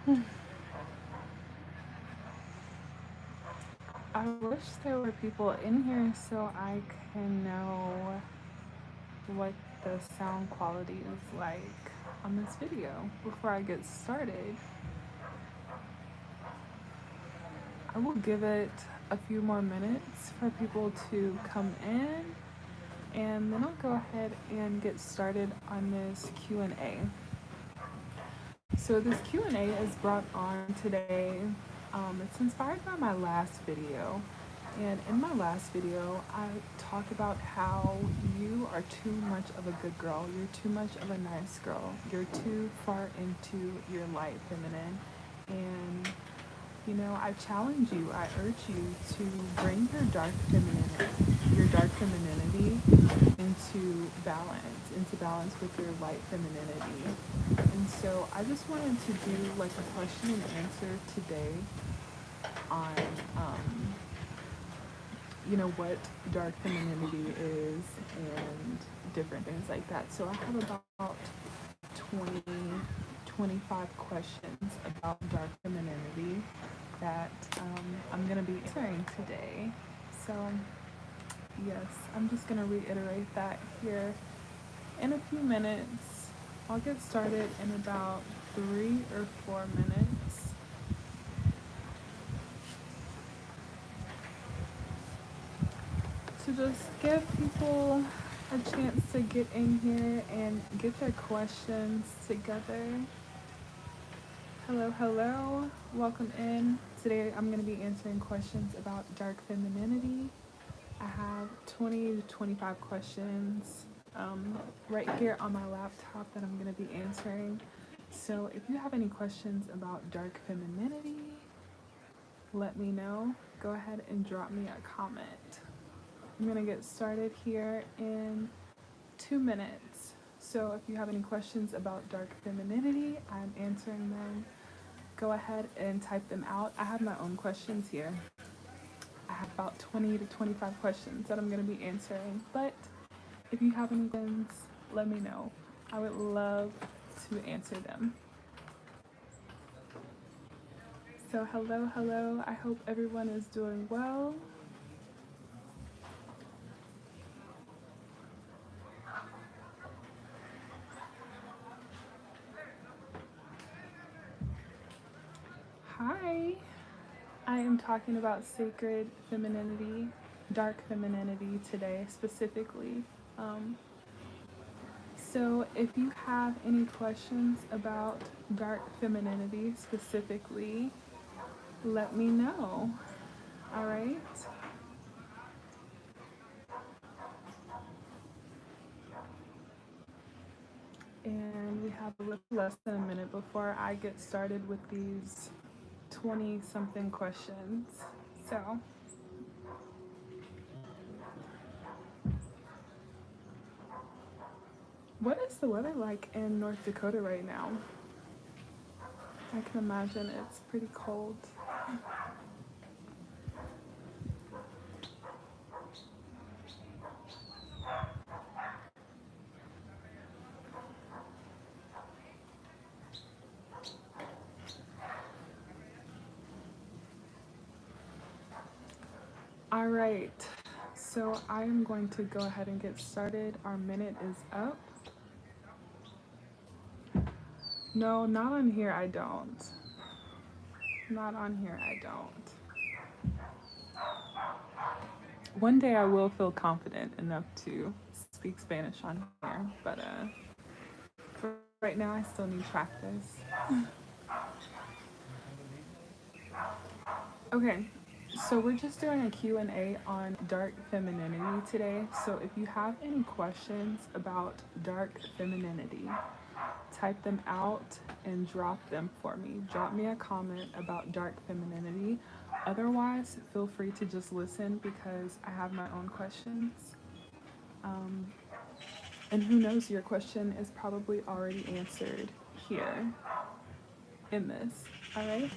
I wish there were people in here so I can know what the sound quality is like on this video before I get started. I will give it a few more minutes for people to come in, and then I'll go ahead and get started on this Q&A. So this Q&A is brought on today. It's inspired by my last video. And in my last video, I talked about how you are too much of a good girl. You're too much of a nice girl. You're too far into your light feminine. And, you know, I challenge you, I urge you to bring your dark femininity into balance with your light femininity. And so I just wanted to do like a question and answer today on you know what dark femininity is and different things like that. So I have about 20, 25 questions about dark femininity that I'm going to be answering today. So yes, I'm just going to reiterate that here in a few minutes. I'll get started in about 3 or 4 minutes. To just give people a chance to get in here and get their questions together. Hello, hello. Welcome in. Today I'm going to be answering questions about dark femininity. I have 20 to 25 questions right here on my laptop that I'm going to be answering. So if you have any questions about dark femininity, let me know. Go ahead and drop me a comment. I'm going to get started here in 2 minutes. So if you have any questions about dark femininity, I'm answering them. Go ahead and type them out. I have my own questions here. I have about 20 to 25 questions that I'm going to be answering. But if you have any questions, let me know. I would love to answer them. So hello, hello. I hope everyone is doing well. Hi. I am talking about sacred femininity, dark femininity today specifically. Um, so if you have any questions about dark femininity specifically, let me know. All right. And we have a little less than a minute before I get started with these 20 something questions. So, what is the weather like in North Dakota right now? I can imagine it's pretty cold. All right, so I am going to go ahead and get started. Our minute is up. No, not on here, I don't. Not on here, I don't. One day I will feel confident enough to speak Spanish on here, but for right now I still need practice. Okay, so we're just doing a Q&A on dark femininity today. So if you have any questions about dark femininity, type them out and drop them for me. Drop me a comment about dark femininity. Otherwise, feel free to just listen because I have my own questions. Um, and who knows, your question is probably already answered here in this. All right.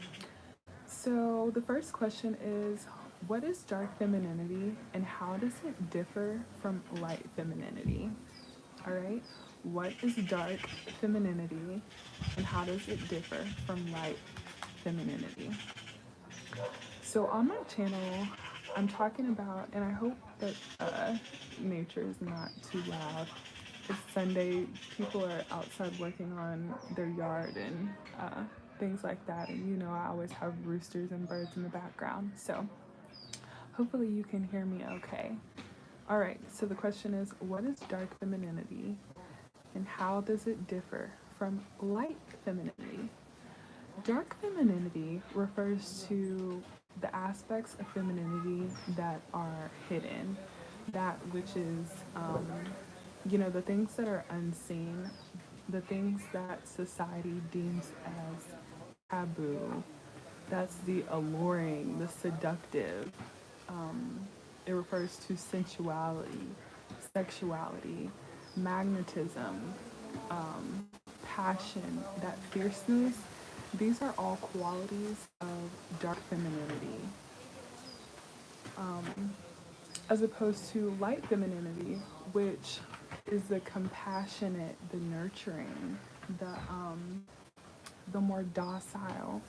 So the first question is, what is dark femininity and how does it differ from light femininity? All right. what is dark femininity and how does it differ from light femininity? So on my channel, I'm talking about, and I hope that nature is not too loud. It's Sunday, people are outside working on their yard and things like that. And you know, I always have roosters and birds in the background. So hopefully you can hear me okay. All right, so the question is, what is dark femininity and how does it differ from light femininity? Dark femininity refers to the aspects of femininity that are hidden, that which is, the things that are unseen, the things that society deems as taboo. That's the alluring, the seductive. It refers to sensuality, sexuality, magnetism, passion, that fierceness. These are all qualities of dark femininity, as opposed to light femininity, which is the compassionate, the nurturing, the more docile,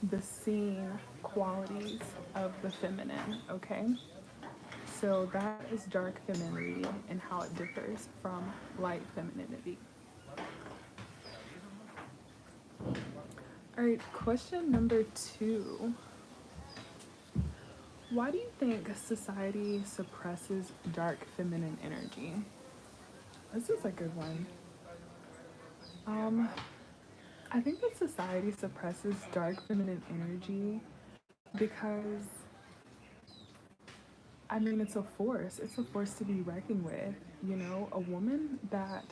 the seen qualities of the feminine. Okay, so that is dark femininity and how it differs from light femininity. All right, question number 2. Why do you think society suppresses dark feminine energy? This is a good one. I think that society suppresses dark feminine energy because, I mean, it's a force. It's a force to be reckoned with. You know, a woman that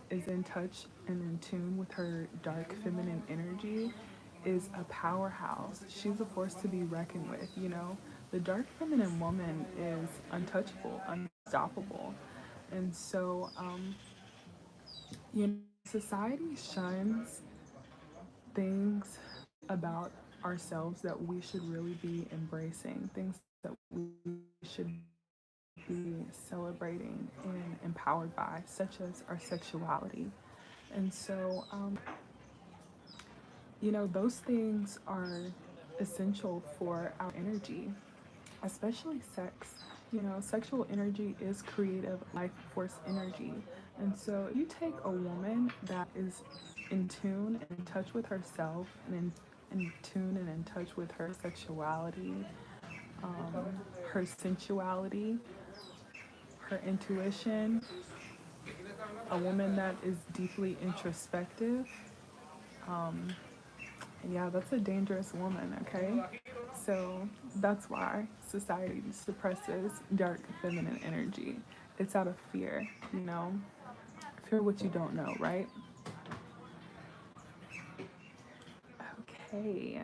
is in touch and in tune with her dark feminine energy is a powerhouse. She's a force to be reckoned with, you know. The dark feminine woman is untouchable, unstoppable. And so, society shuns things about ourselves that we should really be embracing, things that we should be celebrating and empowered by, such as our sexuality. And so, those things are essential for our energy, especially sex. You know, sexual energy is creative life force energy. And so if you take a woman that is in tune and in touch with herself and in tune and in touch with her sexuality, her sensuality, her intuition, a woman that is deeply introspective, yeah, that's a dangerous woman, okay? So that's why society suppresses dark feminine energy. It's out of fear, you know? Fear what you don't know, right? Okay.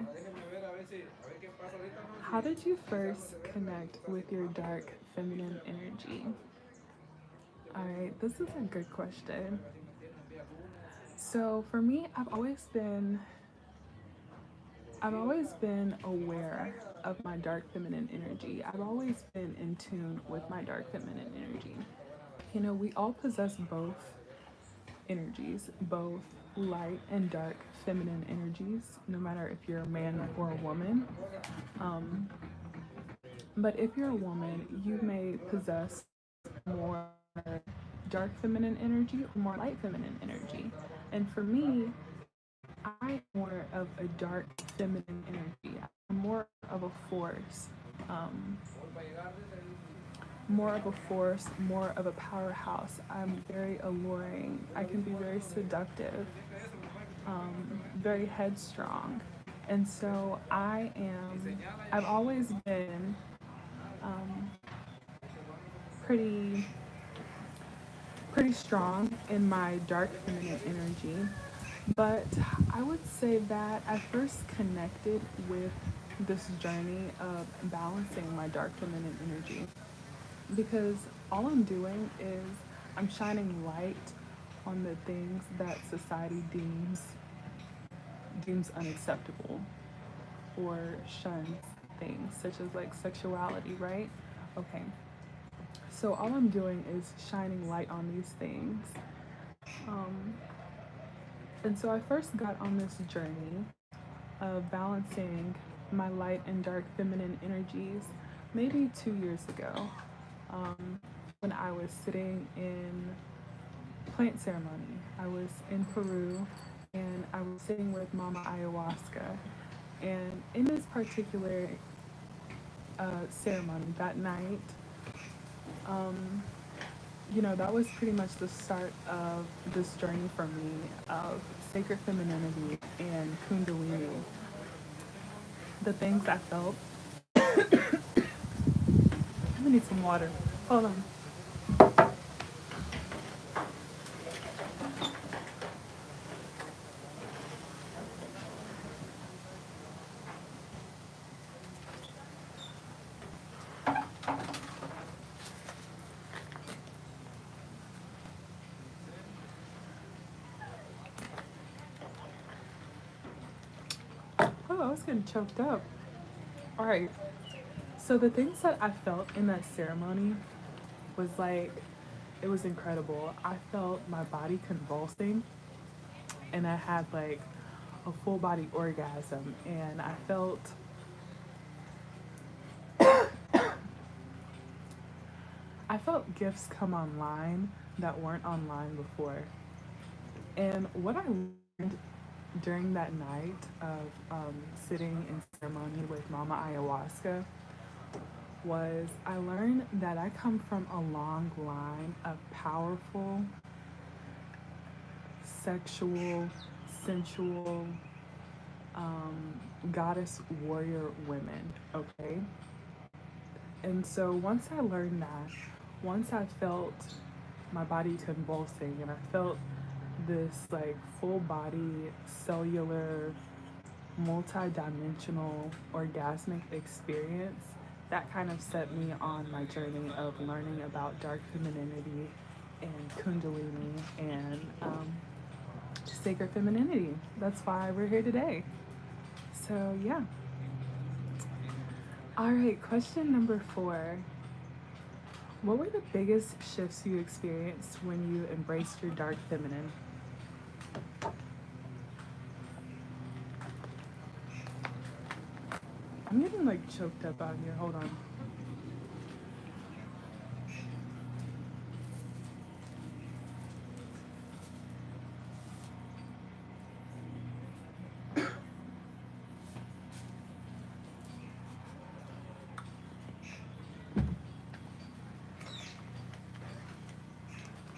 How did you first connect with your dark feminine energy? All right, this is a good question. So for me, I've always been aware of my dark feminine energy. I've always been in tune with my dark feminine energy. You know, we all possess both energies, both light and dark feminine energies, no matter if you're a man or a woman. Um, but if you're a woman, you may possess more dark feminine energy or more light feminine energy. And for me, I'm more of a dark feminine energy. I'm more of a force. Um, more of a powerhouse. I'm very alluring. I can be very seductive, very headstrong. And so I've always been um, pretty, pretty strong in my dark feminine energy. But I would say that I first connected with this journey of balancing my dark feminine energy because all I'm doing is I'm shining light on the things that society deems unacceptable or shuns things such as like sexuality, right? Okay. So all I'm doing is shining light on these things Um, and so I first got on this journey of balancing my light and dark feminine energies maybe 2 years ago, when I was sitting in plant ceremony. I was in Peru and I was sitting with Mama Ayahuasca. And in this particular ceremony that night, um, that was pretty much the start of this journey for me of sacred femininity and kundalini. The things I felt. I'm gonna need some water. Hold on. Oh, I was getting choked up. All right. So the things that I felt in that ceremony was like, it was incredible. I felt my body convulsing, and I had like a full body orgasm, and I felt gifts come online that weren't online before. And what I learned during that night of sitting in ceremony with Mama Ayahuasca was I learned that I come from a long line of powerful, sexual, sensual, goddess warrior women, okay? And so once I learned that, once I felt my body convulsing and I felt this like full body cellular multi-dimensional orgasmic experience, that kind of set me on my journey of learning about dark femininity and kundalini and sacred femininity. That's why we're here today. So yeah. All right, question number 4. What were the biggest shifts you experienced when you embraced your dark feminine? I'm getting like choked up out here. Hold on.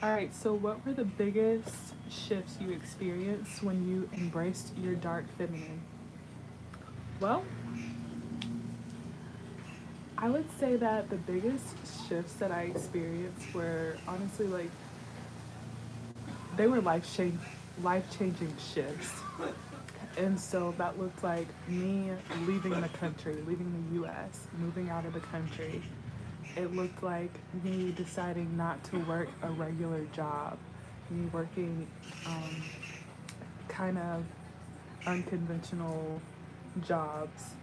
All right, so what were the biggest shifts you experienced when you embraced your dark feminine? Well, I would say that the biggest shifts that I experienced were honestly like they were life changing shifts. And so that looked like me leaving the country, leaving the US, moving out of the country. It looked like me deciding not to work a regular job, me working kind of unconventional jobs,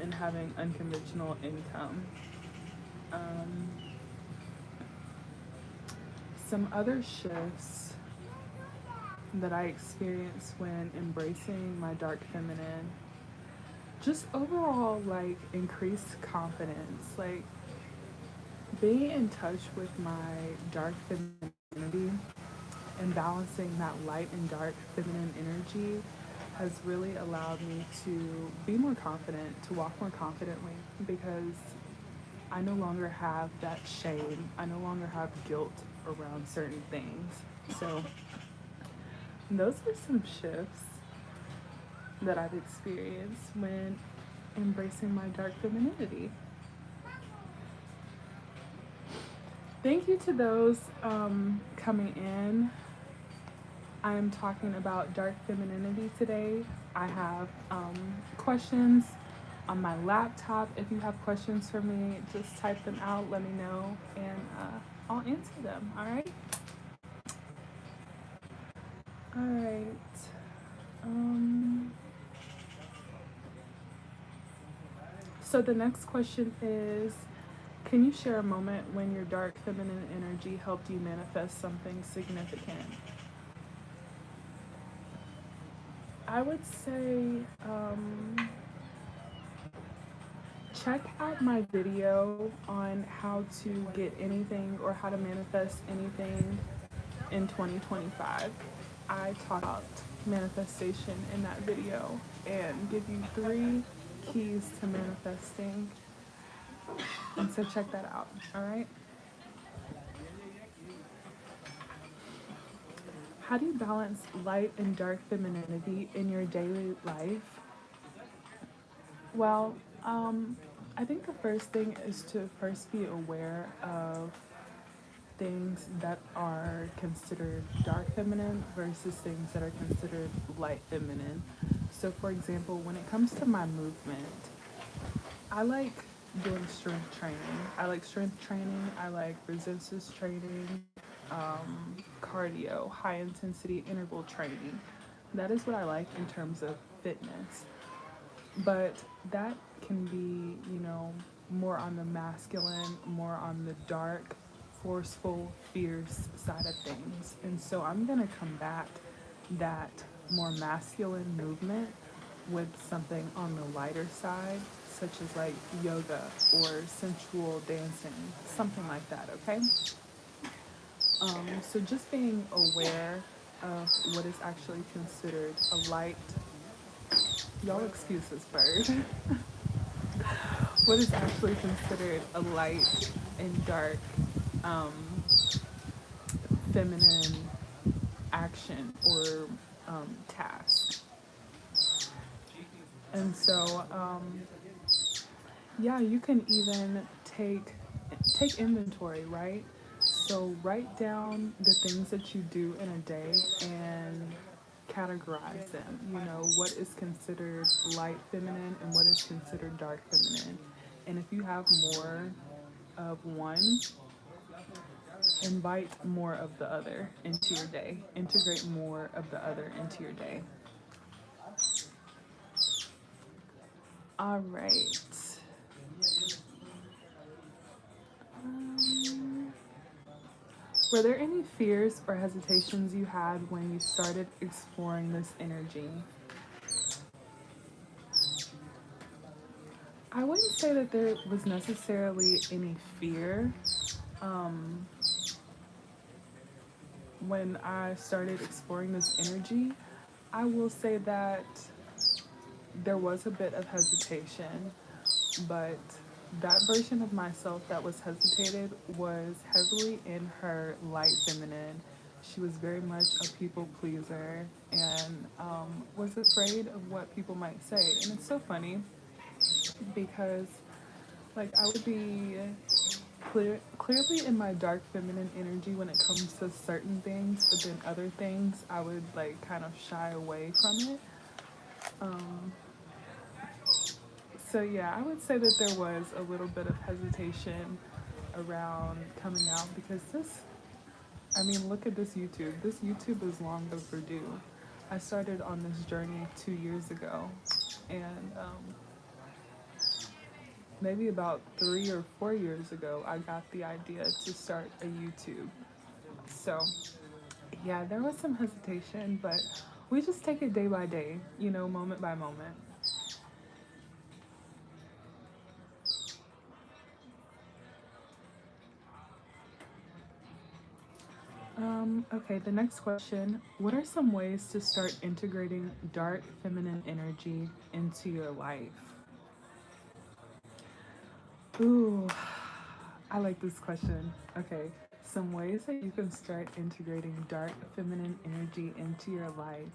and having unconventional income. Um, some other shifts that I experienced when embracing my dark feminine, just overall like increased confidence, like being in touch with my dark femininity and balancing that light and dark feminine energy has really allowed me to be more confident, to walk more confidently, because I no longer have that shame. I no longer have guilt around certain things. So those are some shifts that I've experienced when embracing my dark femininity. Thank you to those coming in. I am talking about dark femininity today. I have questions on my laptop. If you have questions for me, just type them out, let me know, and I'll answer them. All right? All right. Um, so the next question is, can you share a moment when your dark feminine energy helped you manifest something significant? I would say check out my video on how to get anything or how to manifest anything in 2025. I talk about manifestation in that video and give you 3 keys to manifesting. And so check that out, all right? How do you balance light and dark femininity in your daily life? Well, I think the first thing is to first be aware of things that are considered dark feminine versus things that are considered light feminine. So, for example, when it comes to my movement, I like doing strength training. I like strength training. I like resistance training, cardio, high intensity interval training. That is what I like in terms of fitness. But that can be, more on the masculine, more on the dark, forceful, fierce side of things. And so I'm going to combat that more masculine movement with something on the lighter side, such as like yoga or sensual dancing, something like that, okay? So just being aware of what is actually considered a light, y'all excuse this bird, what is actually considered a light and dark um, feminine action or task. And so, yeah, you can even take inventory, right? So write down the things that you do in a day and categorize them. You know, what is considered light feminine and what is considered dark feminine. And if you have more of one, invite more of the other into your day. Integrate more of the other into your day. All right. Um, were there any fears or hesitations you had when you started exploring this energy? I wouldn't say that there was necessarily any fear um, when I started exploring this energy. I will say that there was a bit of hesitation, but that version of myself that was hesitated was heavily in her light feminine. She was very much a people pleaser and was afraid of what people might say. And it's so funny because, like, I would be clearly in my dark feminine energy when it comes to certain things, but then other things I would like kind of shy away from it. Um, So yeah, I would say that there was a little bit of hesitation around coming out because I mean, look at this YouTube. This YouTube is long overdue. I started on this journey 2 years ago, and maybe about 3 or 4 years ago, I got the idea to start a YouTube. So yeah, there was some hesitation, but we just take it day by day, moment by moment. Okay, the next question. What are some ways to start integrating dark feminine energy into your life? Ooh, I like this question. Okay, some ways that you can start integrating dark feminine energy into your life.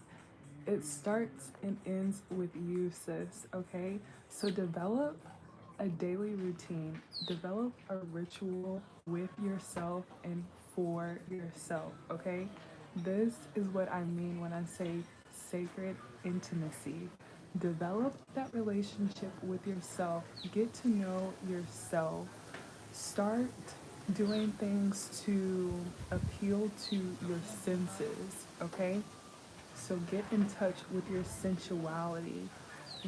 It starts and ends with you, sis, okay? So develop a daily routine, develop a ritual with yourself and for yourself, okay? This is what I mean when I say sacred intimacy. Develop that relationship with yourself, get to know yourself, start doing things to appeal to your senses, okay? So get in touch with your sensuality.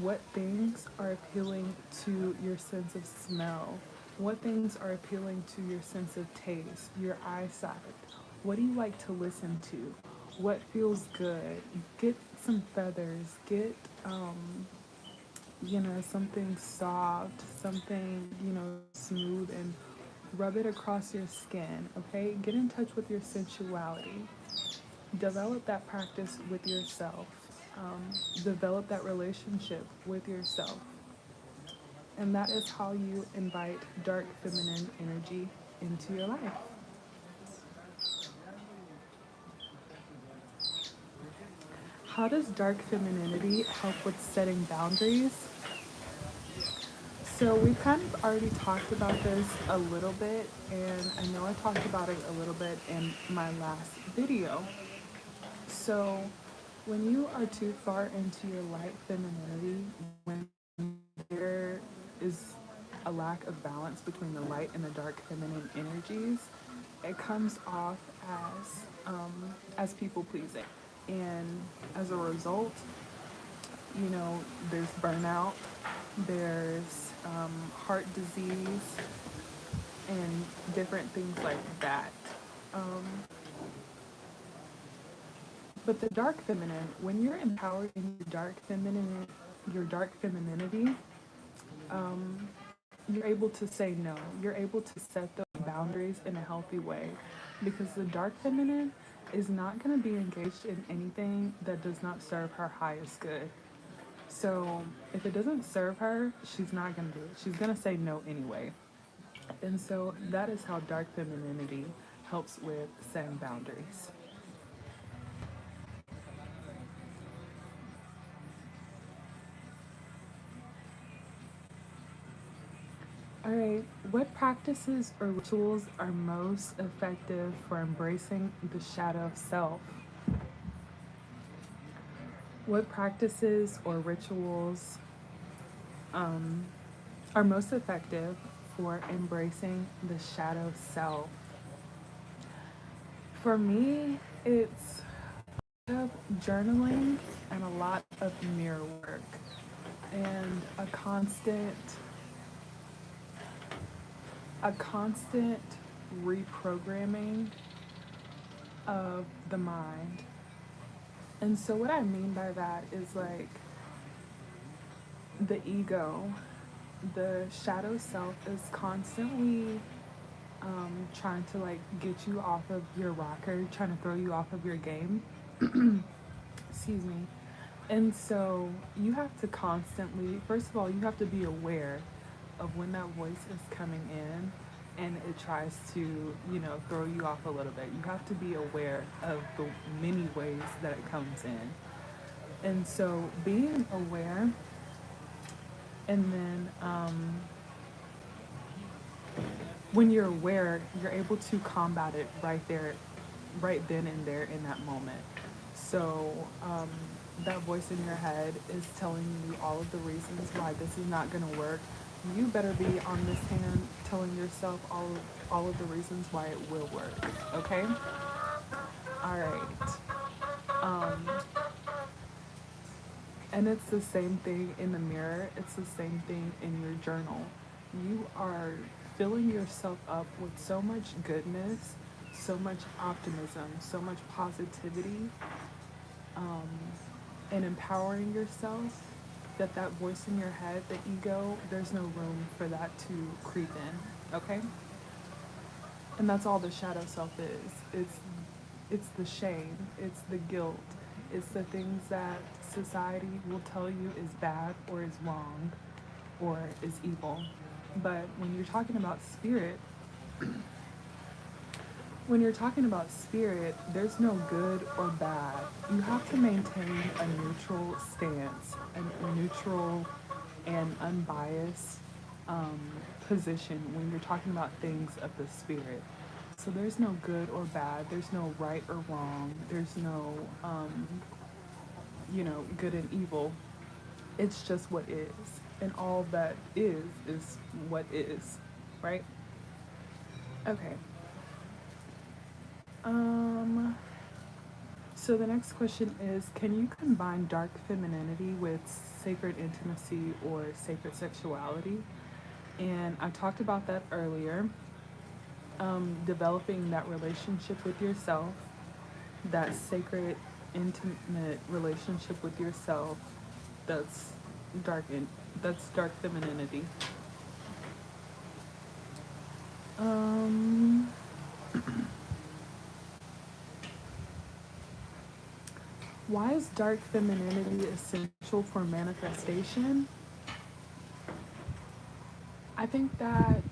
What things are appealing to your sense of smell? What things are appealing to your sense of taste, your eyesight? What do you like to listen to? what feels good. Get some feathers. Get, something soft, something, smooth, and rub it across your skin, okay? Get in touch with your sensuality. Develop that practice with yourself. Um, Develop that relationship with yourself. And that is how you invite dark feminine energy into your life. How does dark femininity help with setting boundaries? So we kind of already talked about this a little bit, and I know I talked about it a little bit in my last video. So when you are too far into your light femininity, when there is a lack of balance between the light and the dark feminine energies, it comes off as people pleasing, and as a result, there's burnout, there's heart disease, and different things like that. Um, but the dark feminine, when you're empowered in your dark femininity, um, you're able to say no. You're able to set those boundaries in a healthy way, because the dark feminine is not going to be engaged in anything that does not serve her highest good. So if it doesn't serve her, she's not going to do it. She's going to say no anyway. And so that is how dark femininity helps with setting boundaries. All right, what practices or rituals are most effective for embracing the shadow self? What practices or rituals um, are most effective for embracing the shadow self? For me, it's of journaling and a lot of mirror work and a constant reprogramming of the mind. And so what I mean by that is like the ego, the shadow self is constantly trying to like get you off of your rocker, trying to throw you off of your game. Excuse me. And so you have to constantly, first of all, you have to be aware of when that voice is coming in and it tries to, throw you off a little bit. You have to be aware of the many ways that it comes in. And so being aware, and then when you're aware, you're able to combat it right there, right then and there in that moment. So that voice in your head is telling you all of the reasons why this is not going to work. You better be on this hand telling yourself all of the reasons why it will work. Okay. All right. Um, and it's the same thing in the mirror. It's the same thing in your journal. You are filling yourself up with so much goodness, so much optimism, so much positivity, um, and empowering yourself, that voice in your head, the ego, there's no room for that to creep in. Okay. And that's all the shadow self is. It's the shame, it's the guilt, it's the things that society will tell you is bad or is wrong or is evil. But when you're talking about spirit, there's no good or bad. You have to maintain a neutral stance, a neutral and unbiased um, position when you're talking about things of the spirit. So there's no good or bad. There's no right or wrong. There's no, good and evil. It's just what is. And all that is what is. Right? Okay. Um, so the next question is, can you combine dark femininity with sacred intimacy or sacred sexuality? And I talked about that earlier. Developing that relationship with yourself, that sacred, intimate relationship with yourself. That's dark in that's dark femininity. Um, why is dark femininity essential for manifestation? I think that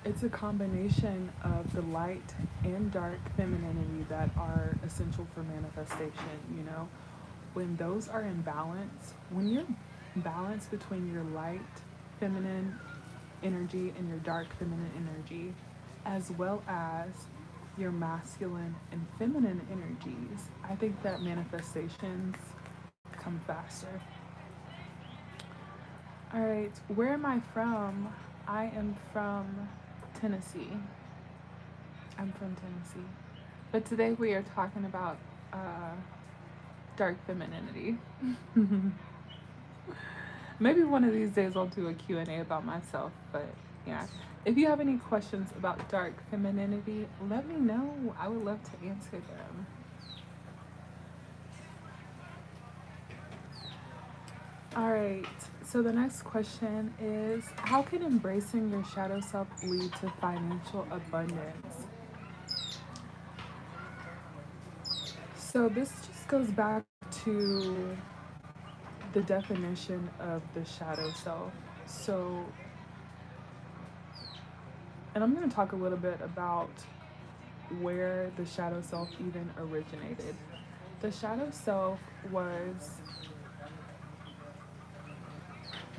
it's a combination of the light and dark femininity that are essential for manifestation, you know. When those are in balance, when you're balanced between your light feminine energy and your dark feminine energy, as well as your masculine and feminine energies, I think that manifestations come faster. All right, where am I from? I am from Tennessee. I'm from Tennessee. But today we are talking about uh, dark femininity. Maybe one of these days I'll do a Q&A about myself, but yeah. If you have any questions about dark femininity, let me know. I would love to answer them. All right. So the next question is, how can embracing your shadow self lead to financial abundance? So this just goes back to the definition of the shadow self. So, and I'm going to talk a little bit about where the shadow self even originated. The shadow self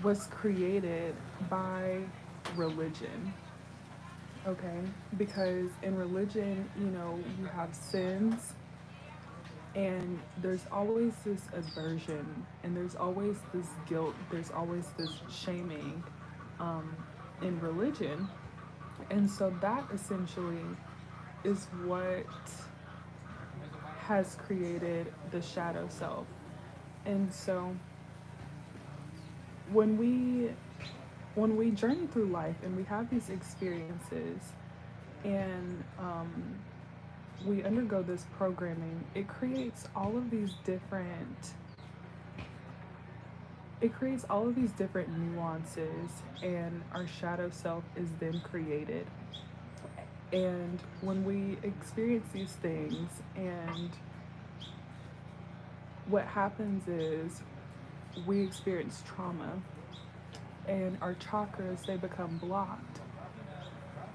was created by religion. Okay? Because in religion, you know, you have sins and there's always this aversion and there's always this guilt, there's always this shaming um, in religion. And so that essentially is what has created the shadow self. And so when we when we journey through life and we have these experiences and we undergo this programming, it creates all of these different nuances, and our shadow self is then created. And when we experience these things, and what happens is we experience trauma, and our chakras they become blocked.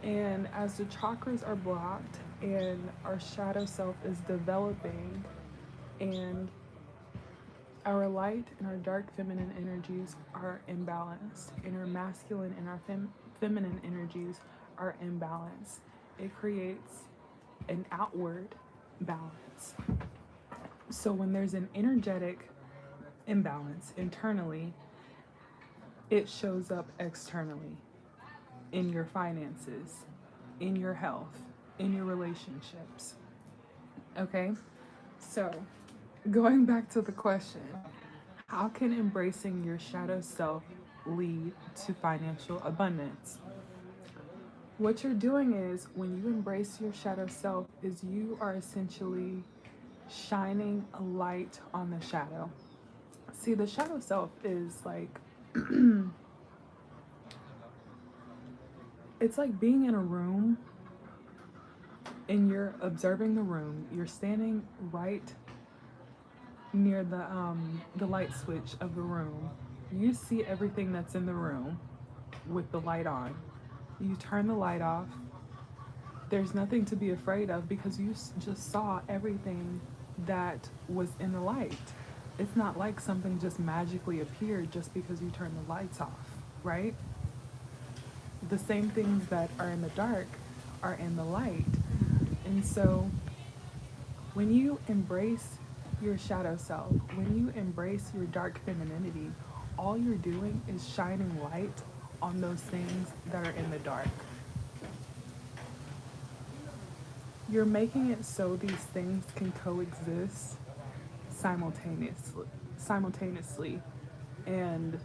And as the chakras are blocked and our shadow self is developing, and our light and our dark feminine energies are imbalanced, and our masculine and our feminine energies are imbalanced, it creates an outward balance. So when there's an energetic imbalance internally, it shows up externally in your finances, in your health, in your relationships. Okay? So, going back to the question, how can embracing your shadow self lead to financial abundance? What you're doing is when you embrace your shadow self is you are essentially shining a light on the shadow. See, the shadow self is like it's like being in a room and you're observing the room. You're standing right near the light switch of the room. You see everything that's in the room with the light on. You turn the light off. There's nothing to be afraid of because you just saw everything that was in the light. It's not like something just magically appeared just because you turned the lights off, right? The same things that are in the dark are in the light. And so when you embrace your shadow self, when you embrace your dark femininity, all you're doing is shining light on those things that are in the dark. You're making it so these things can coexist simultaneously, and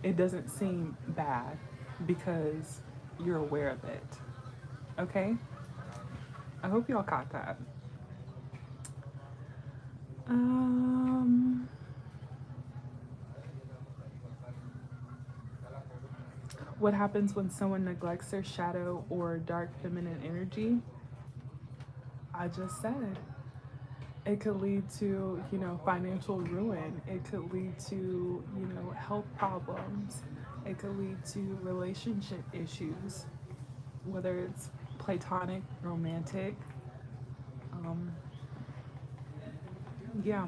it doesn't seem bad because you're aware of it. Okay? I hope y'all caught that. Um, what happens when someone neglects their shadow or dark feminine energy? I just said it could lead to, financial ruin. It could lead to, health problems. It could lead to relationship issues, whether it's platonic, romantic. Um, yeah.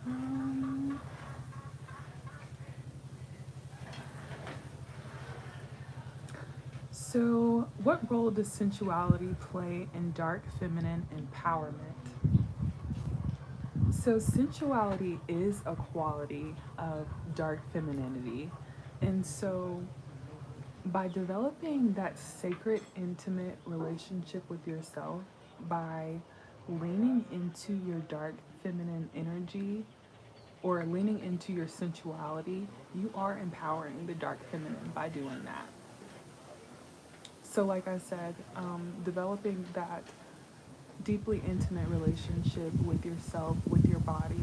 Um, so, what role does sensuality play in dark feminine empowerment? So, sensuality is a quality of dark femininity. And so, by developing that sacred, intimate relationship with yourself, by leaning into your dark feminine energy or leaning into your sensuality, you are empowering the dark feminine by doing that. So, like I said, developing that deeply intimate relationship with yourself, with your body,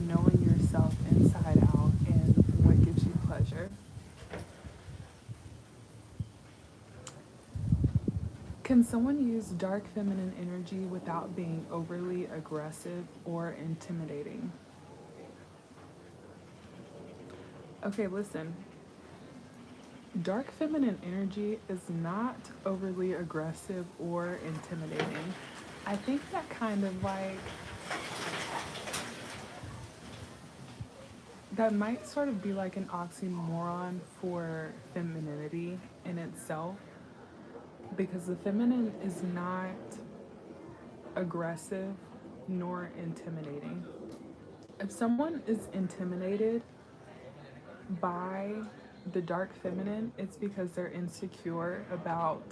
knowing yourself inside out and what gives you pleasure. Can someone use dark feminine energy without being overly aggressive or intimidating? Okay, listen. Dark feminine energy is not overly aggressive or intimidating. I think that kind of like, that might sort of be like an oxymoron for femininity in itself, because the feminine is not aggressive nor intimidating. If someone is intimidated by the dark feminine, it's because they're insecure about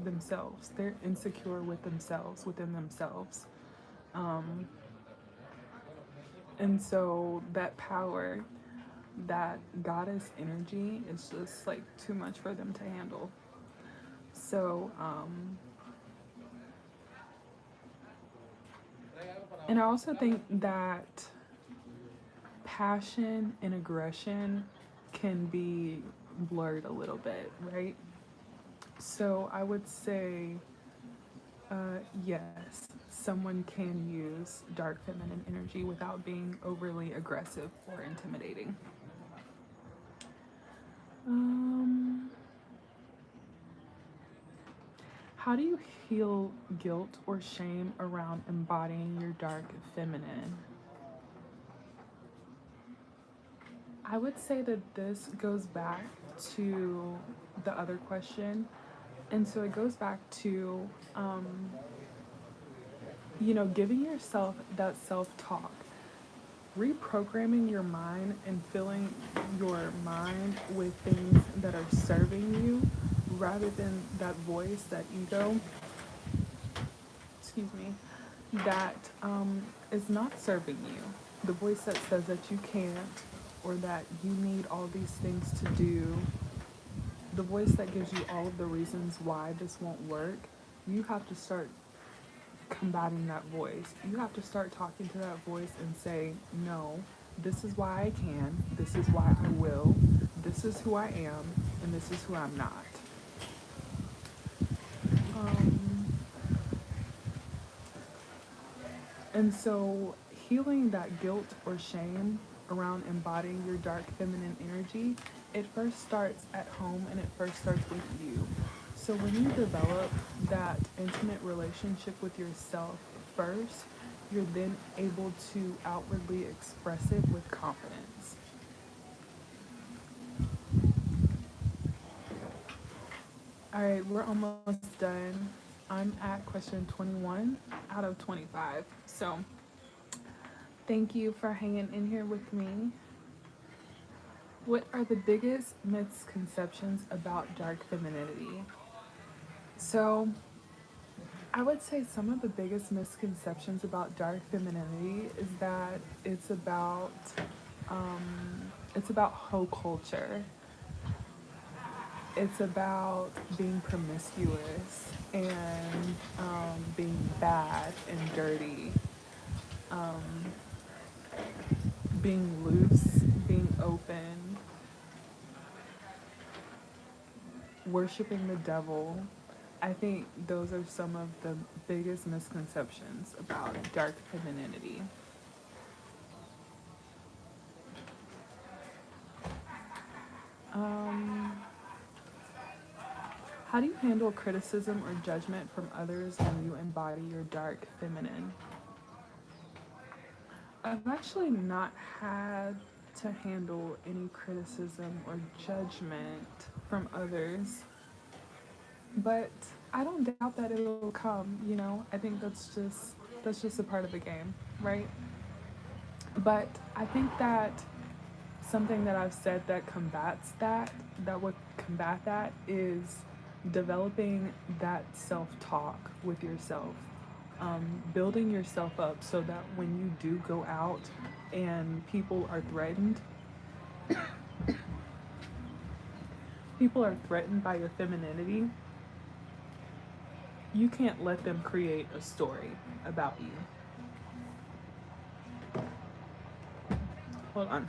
themselves. They're insecure with themselves, within themselves. Um, and so that power, that goddess energy is just like too much for them to handle. So, and I also think that passion and aggression can be blurred a little bit, right? So I would say, yes, someone can use dark feminine energy without being overly aggressive or intimidating. Um, how do you heal guilt or shame around embodying your dark feminine? I would say that this goes back to the other question. And so it goes back to, giving yourself that self talk, reprogramming your mind and filling your mind with things that are serving you rather than that voice, that ego, excuse me, that is not serving you. The voice that says that you can't or that you need all these things to do, the voice that gives you all of the reasons why this won't work. You have to start combating that voice. You have to start talking to that voice and say, no, this is why I can, this is why I will, this is who I am, and this is who I'm not. Um, and so, healing that guilt or shame around embodying your dark feminine energy, it first starts at home and it first starts with you. So, when you develop that intimate relationship with yourself first, you're then able to outwardly express it with confidence. All right, we're almost done. I'm at question 21 out of 25. So, thank you for hanging in here with me. What are the biggest misconceptions about dark femininity? So, I would say some of the biggest misconceptions about dark femininity is that um, it's about hoe culture. it's about being promiscuous and being bad and dirty, um, being loose, being open, worshiping the devil. I think those are some of the biggest misconceptions about dark femininity. Um, how do you handle criticism or judgment from others when you embody your dark feminine? I've actually not had to handle any criticism or judgment from others, but I don't doubt that it'll come, you know. I think that's just a part of the game, right? But I think that something that I've said that combats that, that would combat that, is developing that self talk with yourself, building yourself up so that when you do go out and people are threatened by your femininity, you can't let them create a story about you. Hold on.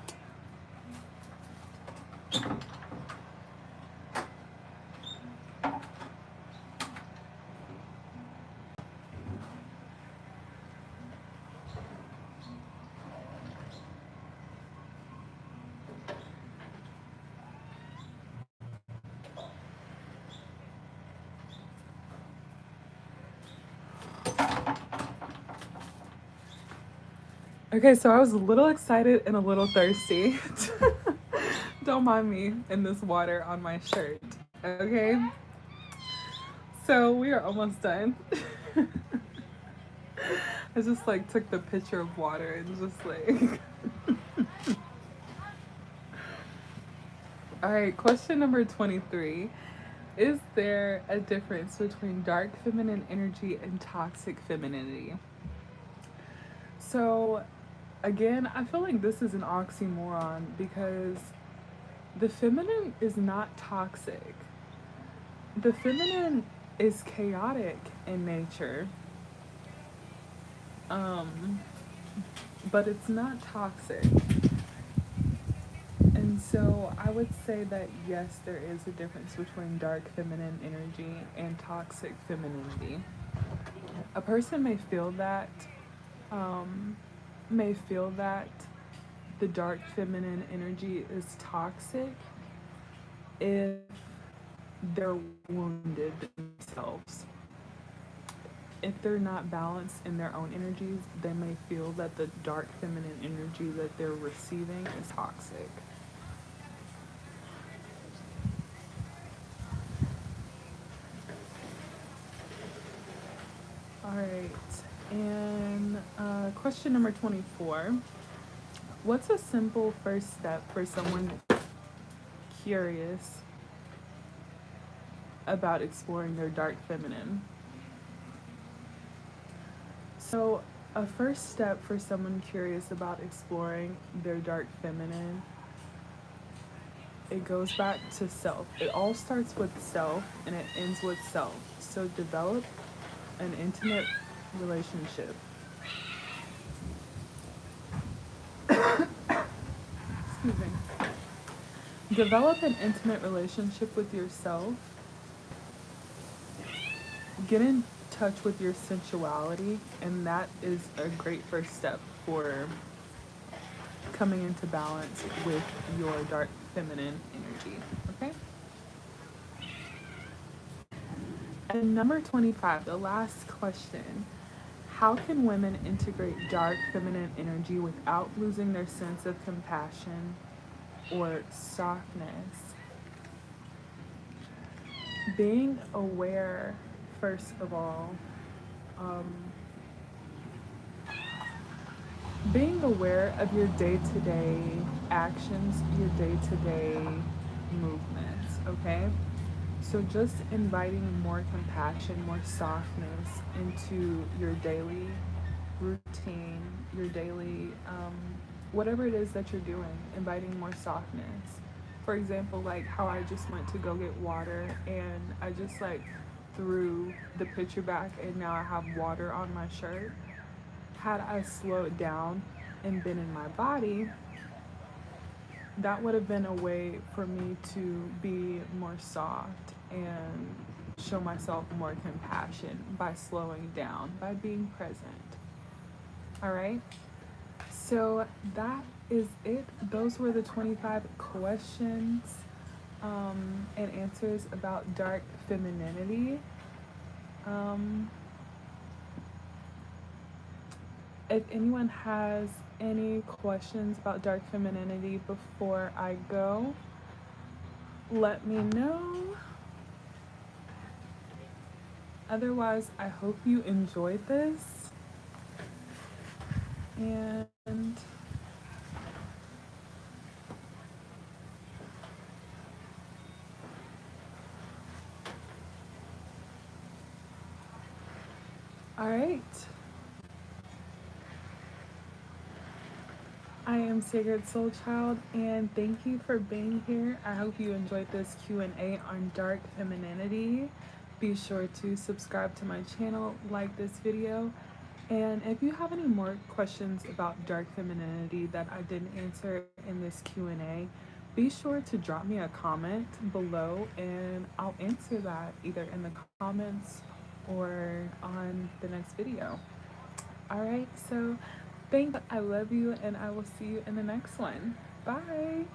Okay, so I was a little excited and a little thirsty. Don't mind me in this water on my shirt. Okay? So we are almost done. I just like took the picture of water and just like all right, question number 23. Is there a difference between dark feminine energy and toxic femininity? So, again, I feel like this is an oxymoron because the feminine is not toxic. The feminine is chaotic in nature, um, but it's not toxic. And so I would say that yes, there is a difference between dark feminine energy and toxic femininity. A person um, may feel that the dark feminine energy is toxic if they're wounded themselves. If they're not balanced in their own energies, they may feel that the dark feminine energy that they're receiving is toxic. All right. And question number 24. What's a simple first step for someone curious about exploring their dark feminine? So, a first step for someone curious about exploring their dark feminine, it goes back to self. It all starts with self and it ends with self. So, develop an intimate relationship. Excuse me. Develop an intimate relationship with yourself. Get in touch with your sensuality, and that is a great first step for coming into balance with your dark feminine energy. Okay? And number 25, the last question. How can women integrate dark feminine energy without losing their sense of compassion or softness? Being aware, first of all, um, being aware of your day-to-day actions, your day-to-day movements, okay? So just inviting more compassion, more softness into your daily routine, your daily, whatever it is that you're doing, inviting more softness. for example, like how I just went to go get water and I just like threw the pitcher back and now I have water on my shirt. Had I slowed down and been in my body, that would have been a way for me to be more soft and show myself more compassion by slowing down, by being present. All right. So that is it. Those were the 25 questions and answers about dark femininity. Um, if anyone has any questions about dark femininity before I go, let me know. Otherwise, I hope you enjoyed this. And all right. I am Sacred Soul Child, and thank you for being here. I hope you enjoyed this Q&A on dark femininity. Be sure to subscribe to my channel, like this video, and if you have any more questions about dark femininity that I didn't answer in this Q&A, be sure to drop me a comment below and I'll answer that either in the comments or on the next video. All right, so thank you. I love you, and I will see you in the next one. Bye.